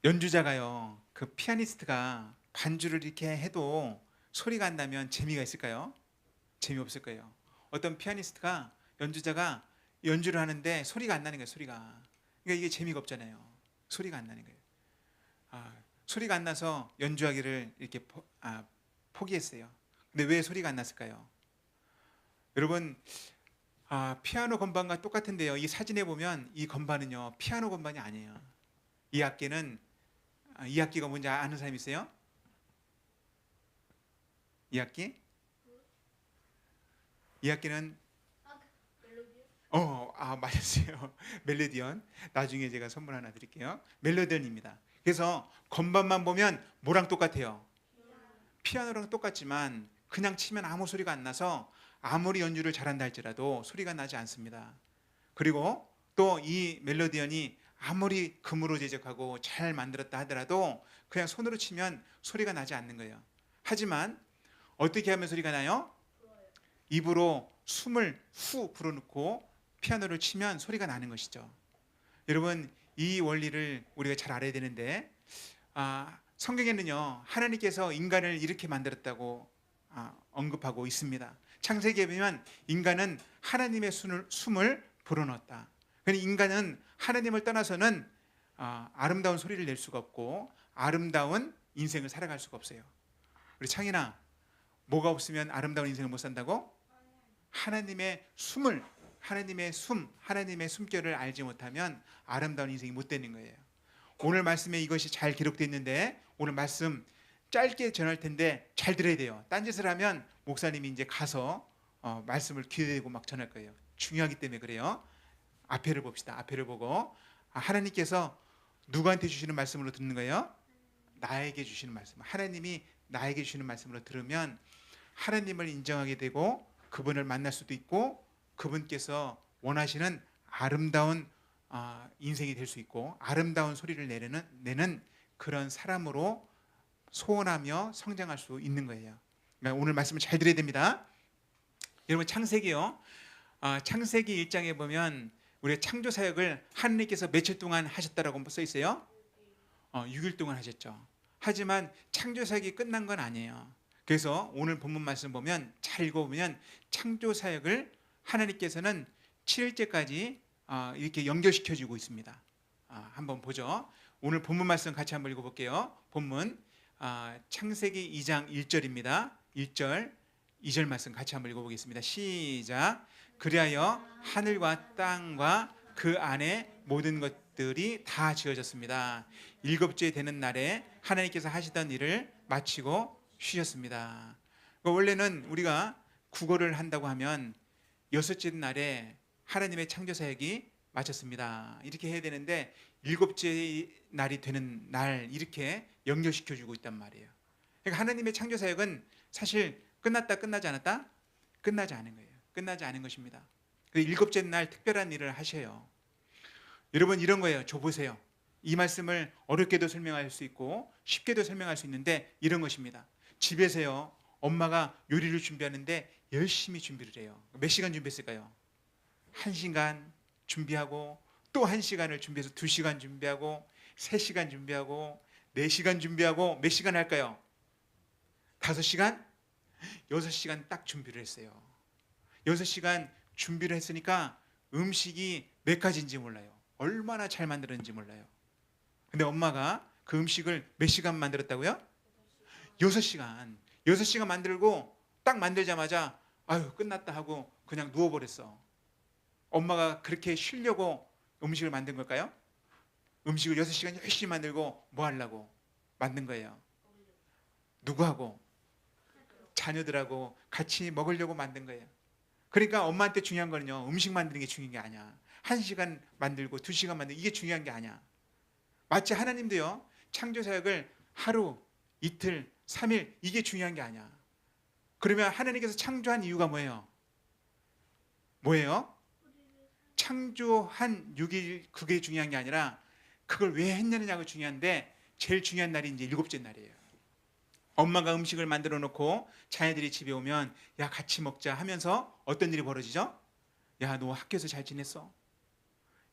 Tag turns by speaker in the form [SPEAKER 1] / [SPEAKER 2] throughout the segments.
[SPEAKER 1] 연주자가요, 그 피아니스트가 반주를 이렇게 해도 소리가 안 나면 재미가 있을까요? 재미없을 거예요. 어떤 피아니스트가 연주자가 연주를 하는데 소리가 안 나는 거예요. 소리가. 그러니까 이게 재미가 없잖아요. 소리가 안 나는 거예요. 소리가 안 나서 연주하기를 이렇게 포기했어요. 근데 왜 소리가 안 났을까요? 여러분, 피아노 건반과 똑같은데요. 이 사진에 보면 이 건반은요, 피아노 건반이 아니에요. 이 악기는 이 악기가 뭔지 아는 사람 있어요? 이 악기? 이 악기는 맞았어요. 멜로디언. 나중에 제가 선물 하나 드릴게요. 멜로디언입니다. 그래서 건반만 보면 뭐랑 똑같아요? 피아노랑 똑같지만 그냥 치면 아무 소리가 안 나서 아무리 연주를 잘한다 할지라도 소리가 나지 않습니다. 그리고 또 이 멜로디언이 아무리 금으로 제작하고 잘 만들었다 하더라도 그냥 손으로 치면 소리가 나지 않는 거예요. 하지만 어떻게 하면 소리가 나요? 입으로 숨을 후 불어넣고 피아노를 치면 소리가 나는 것이죠. 여러분, 이 원리를 우리가 잘 알아야 되는데, 성경에는요, 하나님께서 인간을 이렇게 만들었다고 언급하고 있습니다. 창세기에 보면 인간은 하나님의 숨을 불어넣었다. 그러니 인간은 하나님을 떠나서는 아름다운 소리를 낼 수가 없고 아름다운 인생을 살아갈 수가 없어요. 우리 창이나, 뭐가 없으면 아름다운 인생을 못 산다고? 하나님의 숨결을 알지 못하면 아름다운 인생이 못 되는 거예요. 오늘 말씀에 이것이 잘 기록되어 있는데, 오늘 말씀 짧게 전할 텐데 잘 들어야 돼요. 딴짓을 하면 목사님이 이제 가서 말씀을 귀에 대고 막 전할 거예요. 중요하기 때문에 그래요. 앞에를 봅시다. 앞에를 보고, 하나님께서 누구한테 주시는 말씀으로 듣는 거예요? 나에게 주시는 말씀. 하나님이 나에게 주시는 말씀으로 들으면 하나님을 인정하게 되고 그분을 만날 수도 있고 그분께서 원하시는 아름다운 인생이 될 수 있고 아름다운 소리를 내는 그런 사람으로 소원하며 성장할 수 있는 거예요. 그러니까 오늘 말씀을 잘 들어야 됩니다. 여러분, 창세기요. 창세기 1장에 보면 우리가 창조 사역을 하나님께서 며칠 동안 하셨다라고 써 있어요? 6일 동안 하셨죠. 하지만 창조 사역이 끝난 건 아니에요. 그래서 오늘 본문 말씀 보면 잘 읽어보면 창조 사역을 하나님께서는 7일째까지 이렇게 연결시켜 주고 있습니다. 한번 보죠. 오늘 본문 말씀 같이 한번 읽어볼게요. 본문 창세기 2장 1절입니다. 1절 2절 말씀 같이 한번 읽어보겠습니다. 시작. 그리하여 하늘과 땅과 그 안에 모든 것들이 다 지어졌습니다. 일곱째 되는 날에 하나님께서 하시던 일을 마치고 쉬셨습니다. 원래는 우리가 국어를 한다고 하면 여섯째 날에 하나님의 창조 사역이 마쳤습니다. 이렇게 해야 되는데 일곱째 날이 되는 날 이렇게 연결시켜 주고 있단 말이에요. 그러니까 하나님의 창조 사역은 사실 끝났다 끝나지 않았다? 끝나지 않은 거예요. 끝나지 않은 것입니다. 일곱째 날 특별한 일을 하셔요. 여러분, 이런 거예요. 저 보세요. 이 말씀을 어렵게도 설명할 수 있고 쉽게도 설명할 수 있는데 이런 것입니다. 집에서요, 엄마가 요리를 준비하는데 열심히 준비를 해요. 몇 시간 준비했을까요? 1시간 준비하고 또 1시간을 준비해서 2시간 준비하고 3시간 준비하고 4시간 준비하고 몇 시간 할까요? 5시간? 6시간 딱 준비를 했어요. 6시간 준비를 했으니까 음식이 몇 가지인지 몰라요. 얼마나 잘 만들었는지 몰라요. 근데 엄마가 그 음식을 몇 시간 만들었다고요? 6시간. 6시간 만들고 딱 만들자마자 아유 끝났다 하고 그냥 누워버렸어. 엄마가 그렇게 쉬려고 음식을 만든 걸까요? 음식을 6시간 열심히 만들고 뭐 하려고 만든 거예요? 누구하고? 자녀들하고 같이 먹으려고 만든 거예요. 그러니까 엄마한테 중요한 거는요, 음식 만드는 게 중요한 게 아니야. 1시간 만들고 2시간 만들고 이게 중요한 게 아니야. 마치 하나님도요, 창조사역을 하루, 이틀, 3일 이게 중요한 게 아니야. 그러면 하나님께서 창조한 이유가 뭐예요? 뭐예요? 창조한 6일 그게 중요한 게 아니라 그걸 왜 했느냐가 중요한데 제일 중요한 날이 이제 일곱째 날이에요. 엄마가 음식을 만들어 놓고 자녀들이 집에 오면 야 같이 먹자 하면서 어떤 일이 벌어지죠? 야 너 학교에서 잘 지냈어?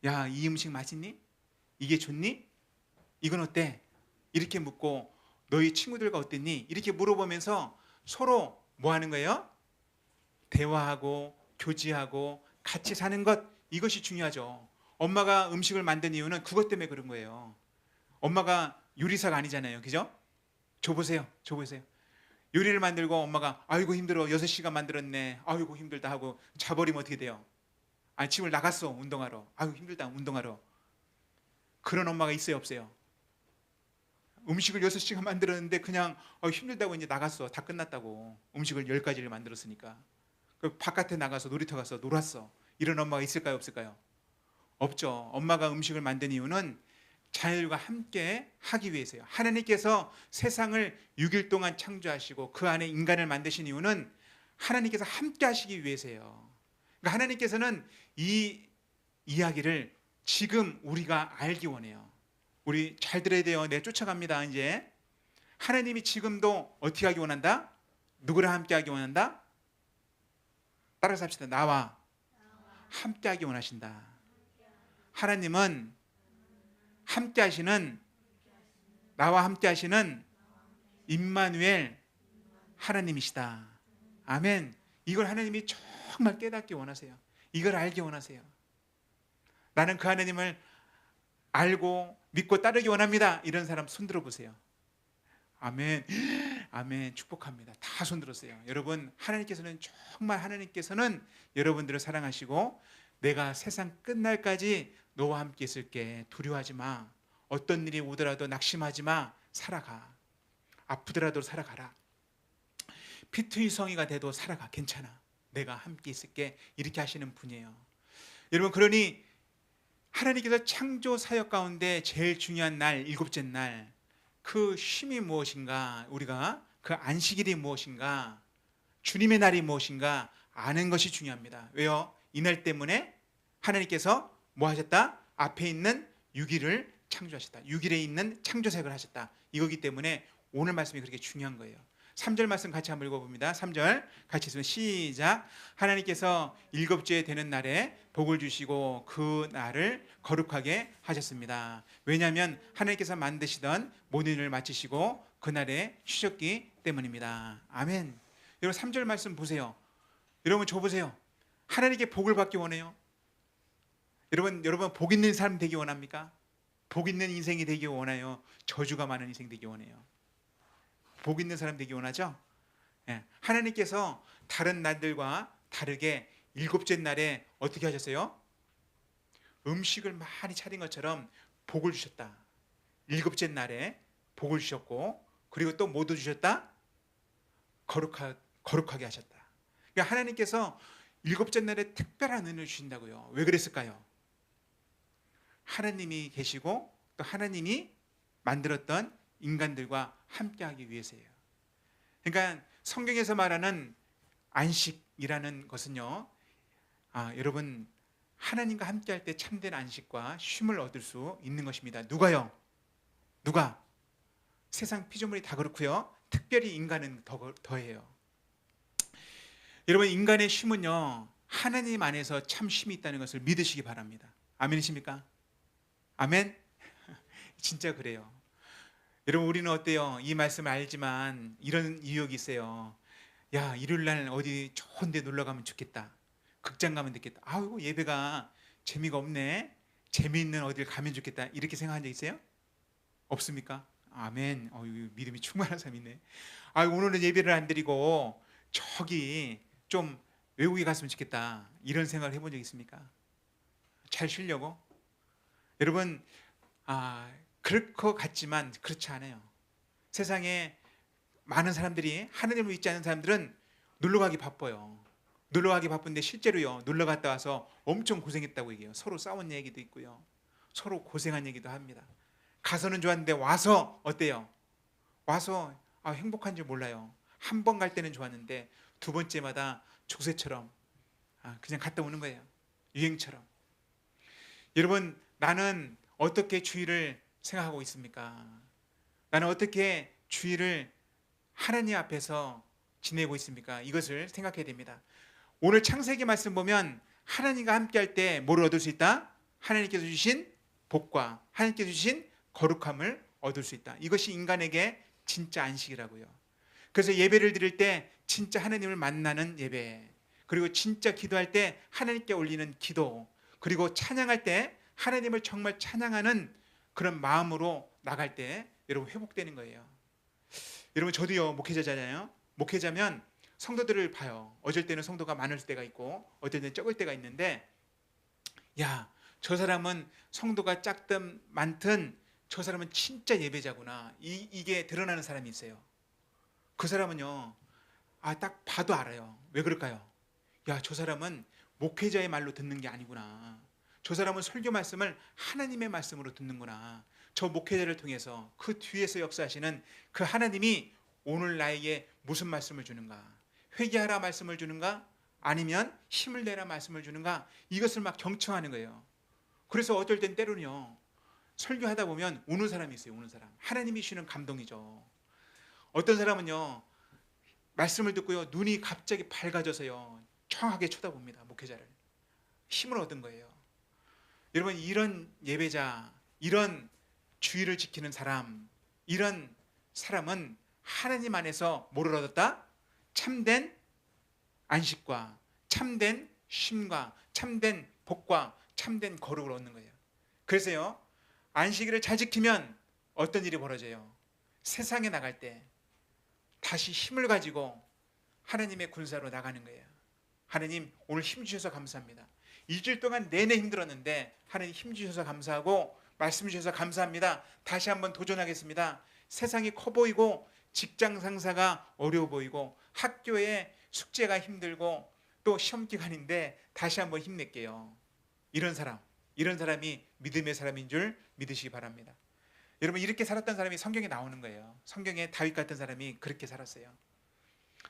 [SPEAKER 1] 야 이 음식 맛있니? 이게 좋니? 이건 어때? 이렇게 묻고 너희 친구들과 어땠니? 이렇게 물어보면서 서로 뭐 하는 거예요? 대화하고 교제하고 같이 사는 것, 이것이 중요하죠. 엄마가 음식을 만든 이유는 그것 때문에 그런 거예요. 엄마가 요리사가 아니잖아요. 그죠? 줘보세요. 줘보세요. 요리를 만들고 엄마가 아이고 힘들어 6시간 만들었네. 아이고 힘들다 하고 자버리면 어떻게 돼요? 아니 집을 나갔어 운동하러. 아이고 힘들다 운동하러. 그런 엄마가 있어요 없어요? 음식을 6시간 만들었는데 그냥 힘들다고 이제 나갔어. 다 끝났다고. 음식을 10가지를 만들었으니까. 그 바깥에 나가서 놀이터 가서 놀았어. 이런 엄마가 있을까요 없을까요? 없죠. 엄마가 음식을 만든 이유는 자녀들과 함께 하기 위해서요. 하나님께서 세상을 6일 동안 창조하시고 그 안에 인간을 만드신 이유는 하나님께서 함께 하시기 위해서예요. 그러니까 하나님께서는 이 이야기를 지금 우리가 알기 원해요. 우리 잘 들어야 돼요. 내 쫓아갑니다. 이제 하나님이 지금도 어떻게 하기 원한다? 누구랑 함께 하기 원한다? 따라서 합시다. 나와 함께 하기 원하신다. 하나님은 함께 하시는, 나와 함께 하시는 임마누엘 하나님이시다. 아멘. 이걸 하나님이 정말 깨닫기 원하세요. 이걸 알기 원하세요. 나는 그 하나님을 알고 믿고 따르기 원합니다. 이런 사람 손들어 보세요. 아멘. 아멘. 축복합니다. 다 손들었어요. 여러분, 하나님께서는 정말 하나님께서는 여러분들을 사랑하시고 내가 세상 끝날까지 너와 함께 있을게. 두려워하지 마. 어떤 일이 오더라도 낙심하지 마. 살아가. 아프더라도 살아가라. 피투이성이가 돼도 살아가. 괜찮아. 내가 함께 있을게. 이렇게 하시는 분이에요. 여러분, 그러니 하나님께서 창조 사역 가운데 제일 중요한 날, 7째 날, 그 쉼이 무엇인가, 우리가 그 안식일이 무엇인가, 주님의 날이 무엇인가 아는 것이 중요합니다. 왜요? 이 날 때문에 하나님께서 뭐 하셨다? 앞에 있는 6일을 창조하셨다. 6일에 있는 창조사역을 하셨다. 이거기 때문에 오늘 말씀이 그렇게 중요한 거예요. 3절 말씀 같이 한번 읽어봅니다. 3절 같이 있으면 시작. 하나님께서 7주에 되는 날에 복을 주시고 그 날을 거룩하게 하셨습니다. 왜냐하면 하나님께서 만드시던 모든 일을 마치시고 그 날에 쉬셨기 때문입니다. 아멘. 여러분 3절 말씀 보세요. 여러분 저 보세요. 하나님께 복을 받기 원해요. 여러분 복 있는 사람 되기 원합니까? 복 있는 인생이 되기 원해요. 저주가 많은 인생 되기 원해요. 복 있는 사람 되기 원하죠? 예. 하나님께서 다른 날들과 다르게 7째 날에 어떻게 하셨어요? 음식을 많이 차린 것처럼 복을 주셨다. 7째 날에 복을 주셨고 그리고 또 뭐도 주셨다? 거룩하게 하셨다. 그러니까 하나님께서 7째 날에 특별한 은혜를 주신다고요. 왜 그랬을까요? 하나님이 계시고 또 하나님이 만들었던 인간들과 함께하기 위해서예요. 그러니까 성경에서 말하는 안식이라는 것은요, 여러분 하나님과 함께할 때 참된 안식과 쉼을 얻을 수 있는 것입니다. 누가요? 누가? 세상 피조물이 다 그렇고요. 특별히 인간은 더해요. 여러분 인간의 쉼은요, 하나님 안에서 참 쉼이 있다는 것을 믿으시기 바랍니다. 아멘이십니까? 아멘? 진짜 그래요. 여러분 우리는 어때요? 이 말씀을 알지만 이런 유혹이 있어요. 야 일요일날 어디 좋은 데 놀러 가면 좋겠다. 극장 가면 좋겠다. 아이고 예배가 재미가 없네. 재미있는 어딜 가면 좋겠다. 이렇게 생각한 적 있어요? 없습니까? 아멘. 믿음이 충만한 사람이네. 오늘은 예배를 안 드리고 저기 좀 외국에 갔으면 좋겠다. 이런 생각을 해본 적 있습니까? 잘 쉬려고? 여러분 그럴 것 같지만 그렇지 않아요. 세상에 많은 사람들이 하나님을 믿지 않는 사람들은 놀러 가기 바빠요. 놀러 가기 바쁜데 실제로요. 놀러 갔다 와서 엄청 고생했다고 얘기해요. 서로 싸운 얘기도 있고요. 서로 고생한 얘기도 합니다. 가서는 좋았는데 와서 어때요? 와서 행복한 줄 몰라요. 한 번 갈 때는 좋았는데 두 번째마다 족쇄처럼 그냥 갔다 오는 거예요. 유행처럼. 여러분 나는 어떻게 주일을 생각하고 있습니까? 나는 어떻게 주일을 하나님 앞에서 지내고 있습니까? 이것을 생각해야 됩니다. 오늘 창세기 말씀 보면 하나님과 함께 할 때 뭐를 얻을 수 있다? 하나님께서 주신 복과 하나님께서 주신 거룩함을 얻을 수 있다. 이것이 인간에게 진짜 안식이라고요. 그래서 예배를 드릴 때 진짜 하나님을 만나는 예배, 그리고 진짜 기도할 때 하나님께 올리는 기도, 그리고 찬양할 때 하나님을 정말 찬양하는 그런 마음으로 나갈 때 여러분 회복되는 거예요. 여러분 저도요 목회자잖아요. 목회자면 성도들을 봐요. 어쩔 때는 성도가 많을 때가 있고 어쩔 때는 적을 때가 있는데, 야, 저 사람은 성도가 작든 많든 저 사람은 진짜 예배자구나, 이게 드러나는 사람이 있어요. 그 사람은요, 딱 봐도 알아요. 왜 그럴까요? 야, 저 사람은 목회자의 말로 듣는 게 아니구나. 저 사람은 설교 말씀을 하나님의 말씀으로 듣는구나. 저 목회자를 통해서 그 뒤에서 역사하시는 그 하나님이 오늘 나에게 무슨 말씀을 주는가? 회개하라 말씀을 주는가? 아니면 힘을 내라 말씀을 주는가? 이것을 막 경청하는 거예요. 그래서 어떨 땐 때로는요, 설교하다 보면 우는 사람이 있어요. 우는 사람. 하나님이 주시는 감동이죠. 어떤 사람은요, 말씀을 듣고요, 눈이 갑자기 밝아져서요, 청하게 쳐다봅니다. 목회자를. 힘을 얻은 거예요. 여러분, 이런 예배자, 이런 주의를 지키는 사람, 이런 사람은 하나님 안에서 뭐를 얻었다? 참된 안식과 참된 쉼과 참된 복과 참된 거룩을 얻는 거예요. 그래서요, 안식일을 잘 지키면 어떤 일이 벌어져요? 세상에 나갈 때 다시 힘을 가지고 하나님의 군사로 나가는 거예요. 하나님, 오늘 힘 주셔서 감사합니다. 일주일 동안 내내 힘들었는데 하나님 힘 주셔서 감사하고 말씀 주셔서 감사합니다. 다시 한번 도전하겠습니다. 세상이 커 보이고 직장 상사가 어려워 보이고 학교에 숙제가 힘들고 또 시험 기간인데 다시 한번 힘낼게요. 이런 사람이 믿음의 사람인 줄 믿으시기 바랍니다. 여러분, 이렇게 살았던 사람이 성경에 나오는 거예요. 성경에 다윗 같은 사람이 그렇게 살았어요.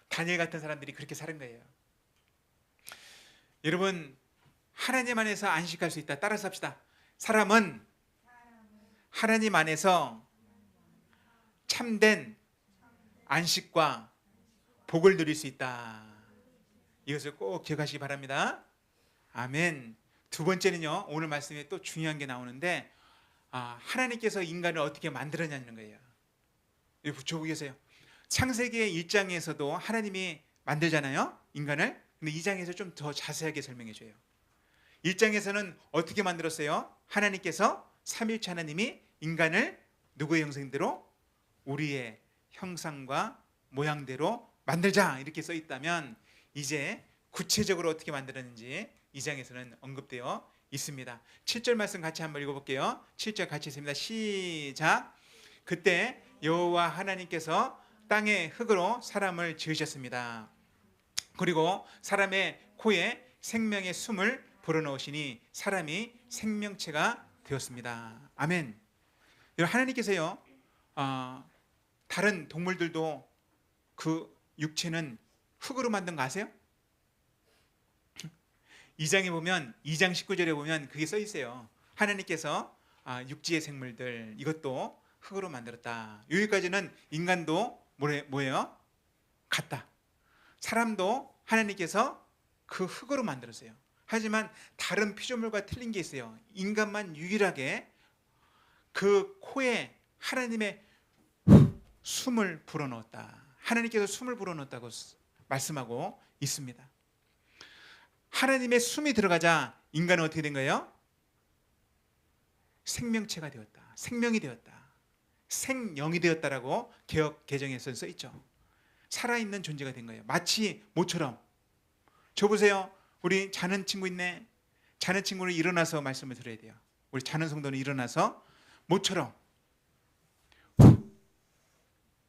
[SPEAKER 1] 다니엘 같은 사람들이 그렇게 사는 거예요. 여러분, 하나님 안에서 안식할 수 있다. 따라서 합시다. 사람은 하나님 안에서 참된 안식과 복을 누릴 수 있다. 이것을 꼭 기억하시기 바랍니다. 아멘. 두 번째는요, 오늘 말씀에 또 중요한 게 나오는데, 하나님께서 인간을 어떻게 만들었냐는 거예요. 여기 붙여보고 계세요. 창세기 1장에서도 하나님이 만들잖아요, 인간을. 근데 2장에서 좀 더 자세하게 설명해 줘요. 1장에서는 어떻게 만들었어요? 하나님께서 삼위일체 하나님이 인간을 누구의 형상대로? 우리의 형상과 모양대로 만들자, 이렇게 써 있다면, 이제 구체적으로 어떻게 만들었는지 2장에서는 언급되어 있습니다. 7절 말씀 같이 한번 읽어볼게요. 7절 같이 있습니다. 시작. 그때 여호와 하나님께서 땅의 흙으로 사람을 지으셨습니다. 그리고 사람의 코에 생명의 숨을 불어넣으시니 사람이 생명체가 되었습니다. 아멘. 여러분, 하나님께서요, 다른 동물들도 그 육체는 흙으로 만든 거 아세요? 2장에 보면, 2장 19절에 보면 그게 써 있어요. 하나님께서 육지의 생물들 이것도 흙으로 만들었다. 여기까지는 인간도 뭐예요? 같다. 사람도 하나님께서 그 흙으로 만들었어요. 하지만 다른 피조물과 틀린 게 있어요. 인간만 유일하게 그 코에 하나님의 숨을 불어넣었다. 하나님께서 숨을 불어넣었다고 말씀하고 있습니다. 하나님의 숨이 들어가자 인간은 어떻게 된 거예요? 생명체가 되었다. 생명이 되었다. 생영이 되었다라고 개역 개정에서 써 있죠. 살아있는 존재가 된 거예요. 마치 모처럼. 저 보세요. 우리 자는 친구 있네. 자는 친구는 일어나서 말씀을 들어야 돼요. 우리 자는 성도는 일어나서 모처럼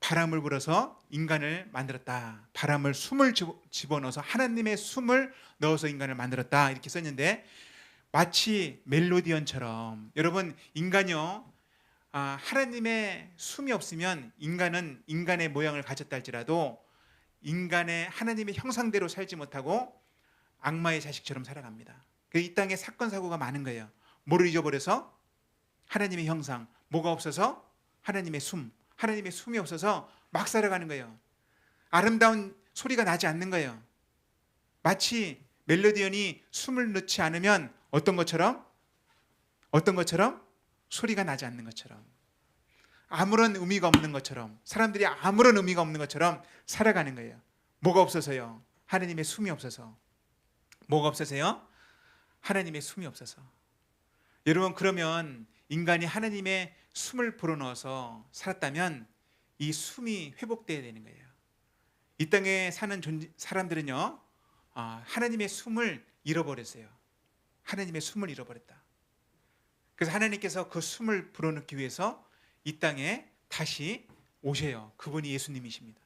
[SPEAKER 1] 바람을 불어서 인간을 만들었다. 바람을 숨을 집어넣어서 하나님의 숨을 넣어서 인간을 만들었다. 이렇게 썼는데, 마치 멜로디언처럼, 여러분, 인간이요, 하나님의 숨이 없으면 인간은 인간의 모양을 가졌다 할지라도 인간의 하나님의 형상대로 살지 못하고 악마의 자식처럼 살아갑니다. 이 땅에 사건 사고가 많은 거예요. 뭐를 잊어버려서? 하나님의 형상. 뭐가 없어서? 하나님의 숨. 하나님의 숨이 없어서 막 살아가는 거예요. 아름다운 소리가 나지 않는 거예요. 마치 멜로디언이 숨을 넣지 않으면 어떤 것처럼? 소리가 나지 않는 것처럼. 아무런 의미가 없는 것처럼, 사람들이 아무런 의미가 없는 것처럼 살아가는 거예요. 뭐가 없어서요? 하나님의 숨이 없어서. 뭐가 없어서요? 하나님의 숨이 없어서. 여러분, 그러면 인간이 하나님의 숨을 불어넣어서 살았다면 이 숨이 회복돼야 되는 거예요. 이 땅에 사는 사람들은요, 하나님의 숨을 잃어버렸어요. 하나님의 숨을 잃어버렸다. 그래서 하나님께서 그 숨을 불어넣기 위해서 이 땅에 다시 오셔요. 그분이 예수님이십니다.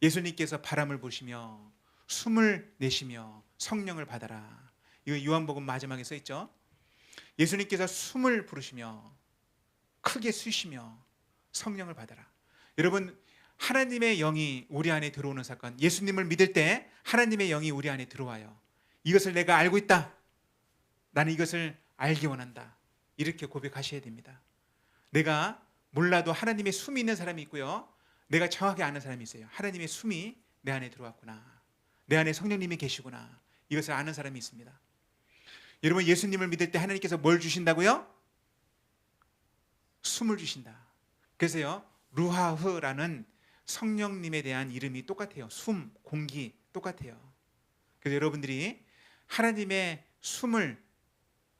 [SPEAKER 1] 예수님께서 바람을 부시며 숨을 내쉬며 성령을 받아라. 이거 요한복음 마지막에 써 있죠. 예수님께서 숨을 부르시며 크게 쉬시며 성령을 받아라. 여러분, 하나님의 영이 우리 안에 들어오는 사건, 예수님을 믿을 때 하나님의 영이 우리 안에 들어와요. 이것을 내가 알고 있다. 나는 이것을 알기 원한다. 이렇게 고백하셔야 됩니다. 내가 몰라도 하나님의 숨이 있는 사람이 있고요, 내가 정확히 아는 사람이 있어요. 하나님의 숨이 내 안에 들어왔구나, 내 안에 성령님이 계시구나, 이것을 아는 사람이 있습니다. 여러분, 예수님을 믿을 때 하나님께서 뭘 주신다고요? 숨을 주신다. 그래서요, 루하흐라는 성령님에 대한 이름이 똑같아요. 숨, 공기 똑같아요. 그래서 여러분들이 하나님의 숨을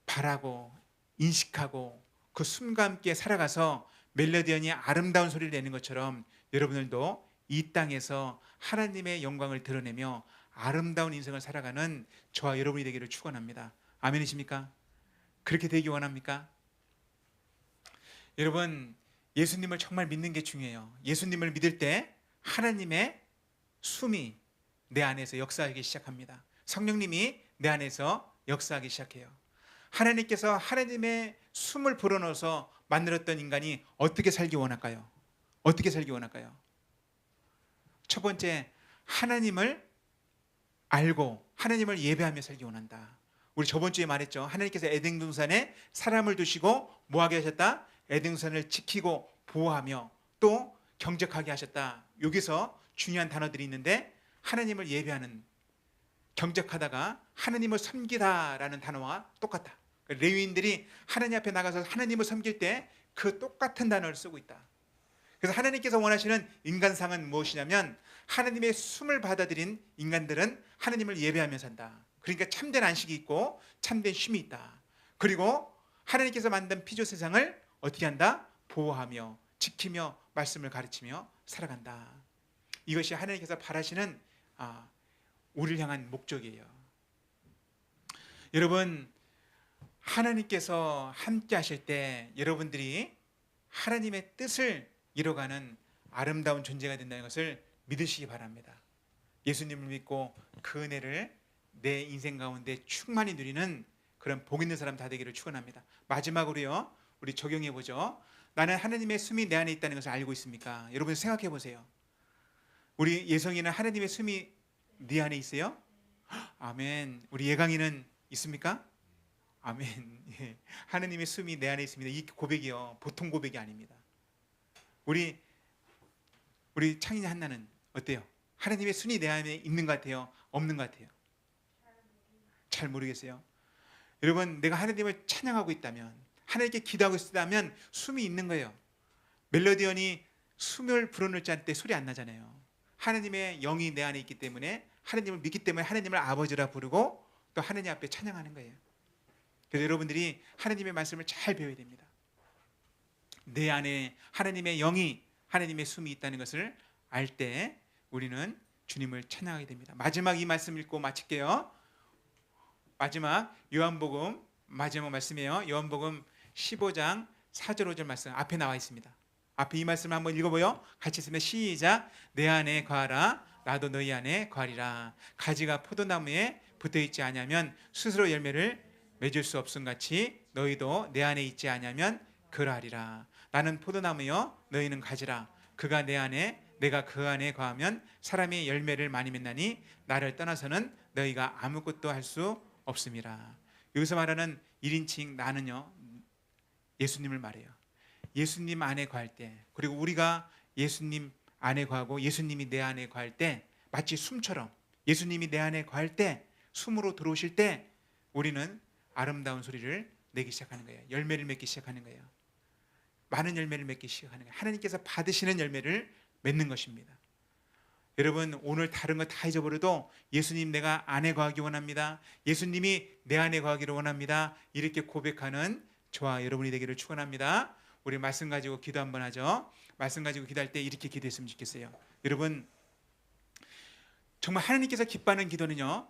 [SPEAKER 1] 바라고 인식하고 그 숨과 함께 살아가서 멜로디언이 아름다운 소리를 내는 것처럼 여러분들도 이 땅에서 하나님의 영광을 드러내며 아름다운 인생을 살아가는 저와 여러분이 되기를 축원합니다. 아멘이십니까? 그렇게 되기 원합니까? 여러분, 예수님을 정말 믿는 게 중요해요. 예수님을 믿을 때 하나님의 숨이 내 안에서 역사하기 시작합니다. 성령님이 내 안에서 역사하기 시작해요. 하나님께서 하나님의 숨을 불어넣어서 만들었던 인간이 어떻게 살기 원할까요? 어떻게 살기 원할까요? 첫 번째, 하나님을 알고 하나님을 예배하며 살기 원한다. 우리 저번 주에 말했죠. 하나님께서 에덴 동산에 사람을 두시고 뭐하게 하셨다? 에덴 동산을 지키고 보호하며 또 경작하게 하셨다. 여기서 중요한 단어들이 있는데, 하나님을 예배하는, 경작하다가 하나님을 섬기다라는 단어와 똑같다. 레위인들이 하나님 앞에 나가서 하나님을 섬길 때 그 똑같은 단어를 쓰고 있다. 그래서 하나님께서 원하시는 인간상은 무엇이냐면, 하나님의 숨을 받아들인 인간들은 하나님을 예배하며 산다. 그러니까 참된 안식이 있고 참된 쉼이 있다. 그리고 하나님께서 만든 피조 세상을 어떻게 한다? 보호하며 지키며 말씀을 가르치며 살아간다. 이것이 하나님께서 바라시는 우리를 향한 목적이에요. 여러분, 하나님께서 함께 하실 때 여러분들이 하나님의 뜻을 이뤄가는 아름다운 존재가 된다는 것을 믿으시기 바랍니다. 예수님을 믿고 그 은혜를 내 인생 가운데 충만히 누리는 그런 복 있는 사람 다 되기를 축원합니다. 마지막으로요, 우리 적용해 보죠. 나는 하나님의 숨이 내 안에 있다는 것을 알고 있습니까? 여러분 생각해 보세요. 우리 예성이는 하나님의 숨이 네 안에 있어요? 아멘. 우리 예강이는 있습니까? 아멘. 예. 하나님의 숨이 내 안에 있습니다. 이 고백이요, 보통 고백이 아닙니다. 우리 창인이 한나는 어때요? 하나님의 숨이 내 안에 있는 것 같아요? 없는 것 같아요? 잘 모르겠어요. 여러분, 내가 하나님을 찬양하고 있다면, 하나님께 기도하고 있다면 숨이 있는 거예요. 멜로디언이 숨을 불어넣지 않을 때 소리 안 나잖아요. 하나님의 영이 내 안에 있기 때문에, 하나님을 믿기 때문에 하나님을 아버지라 부르고 또 하나님 앞에 찬양하는 거예요. 그래서 여러분들이 하나님의 말씀을 잘 배워야 됩니다. 내 안에 하나님의 영이, 하나님의 숨이 있다는 것을 알 때 우리는 주님을 찬양하게 됩니다. 마지막 이 말씀 읽고 마칠게요. 마지막 요한복음 마지막 말씀이에요. 요한복음 15장 4절 5절 말씀 앞에 나와 있습니다. 앞에 이 말씀을 한번 읽어보요. 같이 있으면 시작. 내 안에 거하라, 나도 너희 안에 거하리라. 가지가 포도나무에 붙어있지 아니하면 스스로 열매를 맺을 수 없음 같이 너희도 내 안에 있지 아니하면 그러하리라. 나는 포도나무요, 너희는 가지라. 그가 내 안에, 내가 그 안에 거하면 사람이 열매를 많이 맺나니 나를 떠나서는 너희가 아무것도 할 수 없음이라. 여기서 말하는 1인칭 나는요, 예수님을 말해요. 예수님 안에 거할 때, 그리고 우리가 예수님 안에 거하고 예수님이 내 안에 거할 때, 마치 숨처럼 예수님이 내 안에 거할 때, 숨으로 들어오실 때 우리는 아름다운 소리를 내기 시작하는 거예요. 열매를 맺기 시작하는 거예요. 많은 열매를 맺기 시작하는 거예요. 하나님께서 받으시는 열매를 맺는 것입니다. 여러분 오늘 다른 거 다 잊어버려도 예수님 내가 안에 거하기 원합니다. 예수님이 내 안에 거하기를 원합니다. 이렇게 고백하는 저와 여러분이 되기를 축원합니다. 우리 말씀 가지고 기도 한번 하죠. 말씀 가지고 기도할 때 이렇게 기도했으면 좋겠어요. 여러분 정말 하나님께서 기뻐하는 기도는요,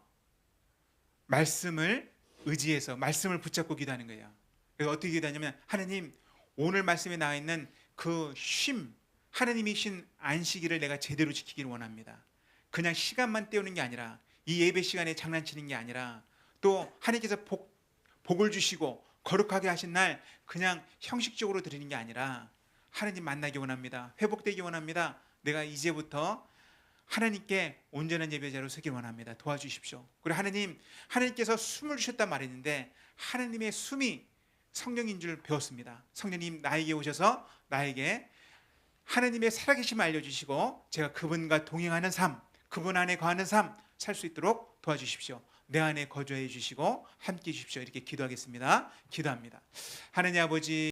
[SPEAKER 1] 말씀을 의지해서 말씀을 붙잡고 기도하는 거예요. 그래서 어떻게 기도하냐면, 하나님 오늘 말씀에 나와 있는 그 쉼, 하나님이 신 안식일을 내가 제대로 지키기를 원합니다. 그냥 시간만 때우는 게 아니라, 이 예배 시간에 장난치는 게 아니라, 또 하나님께서 복을 주시고 거룩하게 하신 날 그냥 형식적으로 드리는 게 아니라 하나님 만나기 원합니다. 회복되기 원합니다. 내가 이제부터 하나님께 온전한 예배자로 서기 원합니다. 도와주십시오. 그리고 하나님께서 숨을 주셨단 말했는데, 하나님의 숨이 성령인 줄 배웠습니다. 성령님 나에게 오셔서 나에게 하나님의 살아계심을 알려주시고, 제가 그분과 동행하는 삶, 그분 안에 거하는 삶 살 수 있도록 도와주십시오. 내 안에 거주해 주시고 함께 해 주십시오. 이렇게 기도하겠습니다. 기도합니다. 하나님 아버지,